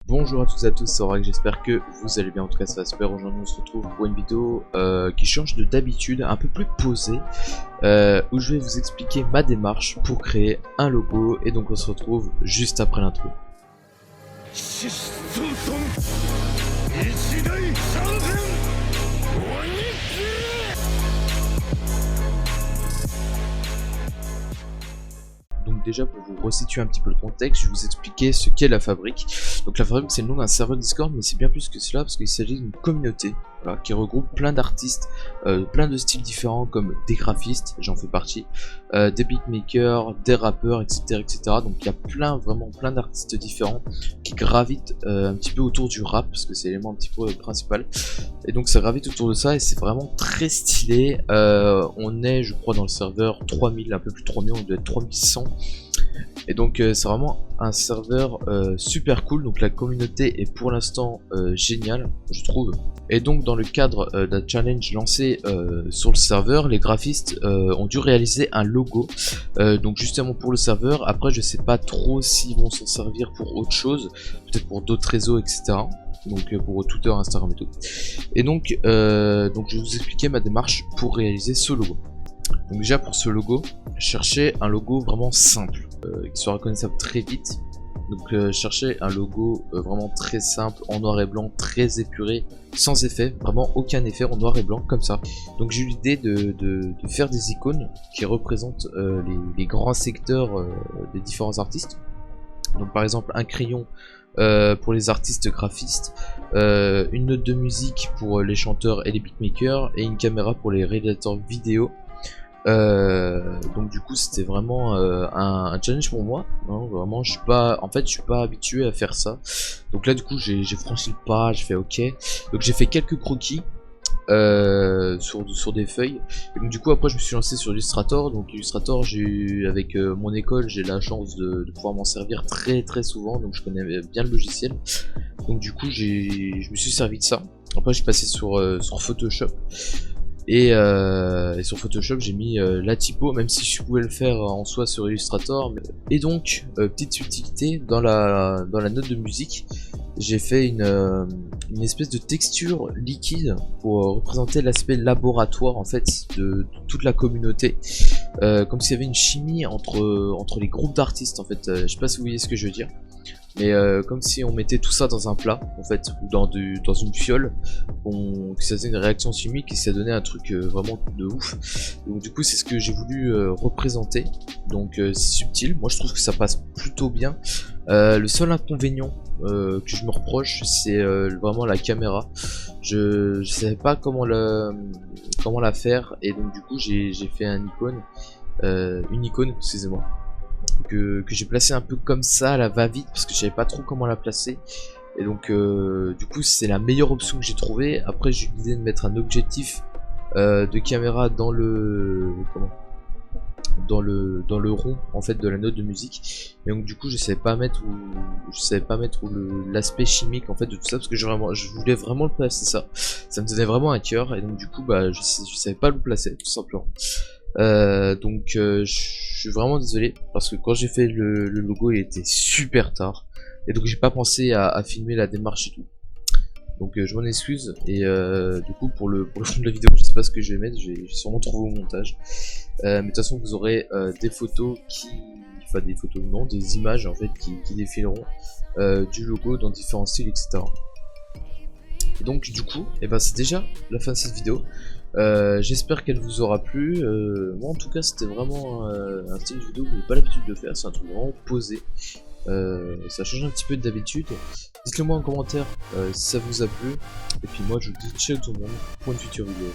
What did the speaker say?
Bonjour à toutes et à tous, c'est Aurac, j'espère que vous allez bien, en tout cas ça va super. Aujourd'hui on se retrouve pour une vidéo qui change de d'habitude, un peu plus posée, où je vais vous expliquer ma démarche pour créer un logo, et donc on se retrouve juste après l'intro. Donc déjà pour vous resituer un petit peu le contexte, je vais vous expliquer ce qu'est la fabrique. Donc la fabrique c'est le nom d'un serveur Discord, mais c'est bien plus que cela parce qu'il s'agit d'une communauté, voilà, qui regroupe plein d'artistes, plein de styles différents comme des graphistes, j'en fais partie, des beatmakers, des rappeurs, etc., etc. Donc il y a vraiment plein d'artistes différents qui gravitent un petit peu autour du rap parce que c'est l'élément un petit peu principal. Et donc ça gravite autour de ça et c'est vraiment très stylé. On est je crois dans le serveur 3000, un peu plus de 3000, on doit être 3100. Et donc c'est vraiment un serveur super cool. Donc la communauté est pour l'instant géniale, je trouve. Et donc dans le cadre d'un challenge lancé sur le serveur, les graphistes ont dû réaliser un logo donc justement pour le serveur. Après je sais pas trop s'ils vont s'en servir pour autre chose, peut-être pour d'autres réseaux, etc. Donc pour Twitter, Instagram et tout. Et donc je vais vous expliquer ma démarche pour réaliser ce logo. Donc déjà pour ce logo, cherchez un logo vraiment simple, qui soit reconnaissable très vite. Donc cherchez un logo vraiment très simple, en noir et blanc, très épuré, sans effet, vraiment aucun effet, en noir et blanc comme ça. Donc j'ai eu l'idée de faire des icônes qui représentent les grands secteurs des différents artistes. Donc par exemple un crayon pour les artistes graphistes, une note de musique pour les chanteurs et les beatmakers, et une caméra pour les réalisateurs vidéo. Donc du coup c'était vraiment un challenge pour moi, hein, vraiment je suis pas habitué à faire ça. Donc là du coup j'ai franchi le pas, j'ai fait ok. Donc j'ai fait quelques croquis sur des feuilles, et donc du coup après je me suis lancé sur Illustrator. Donc Illustrator, avec mon école j'ai la chance de pouvoir m'en servir très souvent, donc je connais bien le logiciel. Donc du coup je me suis servi de ça. Après je suis passé sur Photoshop. Et sur Photoshop j'ai mis la typo, même si je pouvais le faire en soi sur Illustrator. Et donc petite subtilité, dans la note de musique j'ai fait une espèce de texture liquide pour représenter l'aspect laboratoire en fait de toute la communauté, comme s'il y avait une chimie entre les groupes d'artistes en fait. Je sais pas si vous voyez ce que je veux dire, mais comme si on mettait tout ça dans un plat en fait, ou dans une fiole, que ça faisait une réaction chimique et ça donnait un truc vraiment de ouf. Donc du coup c'est ce que j'ai voulu représenter. Donc c'est subtil, moi je trouve que ça passe plutôt bien. Le seul inconvénient que je me reproche, c'est vraiment la caméra. Je savais pas comment la faire, et donc du coup j'ai fait une icône, excusez-moi, que j'ai placé un peu comme ça à la va-vite parce que je savais pas trop comment la placer. Et donc du coup c'est la meilleure option que j'ai trouvé. Après j'ai eu l'idée de mettre un objectif de caméra dans le rond en fait de la note de musique, et donc du coup je savais pas mettre l'aspect chimique en fait de tout ça, parce que je voulais vraiment le placer, ça me donnait vraiment un cœur, et donc du coup bah je savais pas le placer tout simplement. Donc je suis vraiment désolé parce que quand j'ai fait le logo il était super tard, et donc j'ai pas pensé à filmer la démarche et tout. Donc je m'en excuse, et du coup pour le fond de la vidéo je sais pas ce que je vais mettre, je vais sûrement trouver au montage. Mais de toute façon vous aurez des photos des images en fait qui défileront du logo dans différents styles, etc. Donc du coup c'est déjà la fin de cette vidéo. J'espère qu'elle vous aura plu. Moi en tout cas c'était vraiment un style de vidéo que je n'ai pas l'habitude de faire, c'est un truc vraiment posé. Ça change un petit peu d'habitude. Dites-le moi en commentaire si ça vous a plu. Et puis moi je vous dis ciao tout le monde pour une future vidéo.